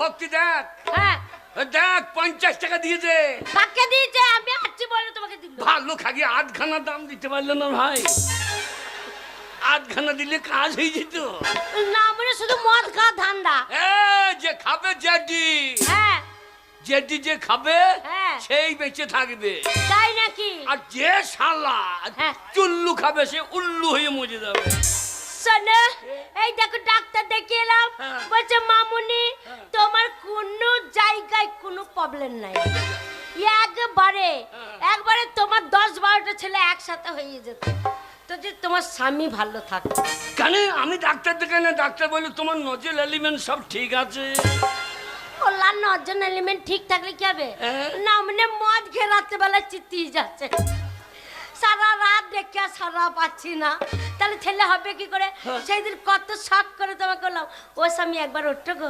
ভক্তি দেখ, হ্যাঁ দেখ 50 টাকা দিয়েছে। কাকে দিয়েছে? আমি আছি বলে তোমাকে দিল। ভালো খাগি আধখানা দাম দিতে পারলো না ভাই, আধখানা দিলে কাজ হয়ে যেত। না মানে শুধু মদ খা ধান্দা। যে খাবে জেডি, হ্যাঁ জেডি যে খাবে হ্যাঁ সেই বেঁচে থাকবে, তাই নাকি? আর যে শালা হ্যাঁ। চুল্লু খাবে সে উল্লু হয়ে মরে যাবে। শোনো, এই দেখো ডাক্তার দেখে এলাম, হ্যাঁ। বলছে মামুনি তোমার কোনো জায়গায় কোনো প্রবলেম নাই, একবারে তোমার 10-12টা ছেলে একসাথে হয়ে যেত, তো যে তোমার স্বামী ভালো থাকে। কেন আমি ডাক্তার দেখাই না, ডাক্তার বলে তোমার নজর এলিমেন্ট সব ঠিক আছে। ওলার নজন এলিমেন্ট ঠিক থাকলে কি হবে? হ্যাঁ। না মানে মদ খেয়ে রাত্রেবেলা চিতিয়ে যাচ্ছে, সারা রাত দেখে আর সারা পাচ্ছি না, তাহলে ছেলে হবে কি করে? সেই দিন কত শখ করে তোমাকে বললাম ও স্বামী একবার ওঠো গো,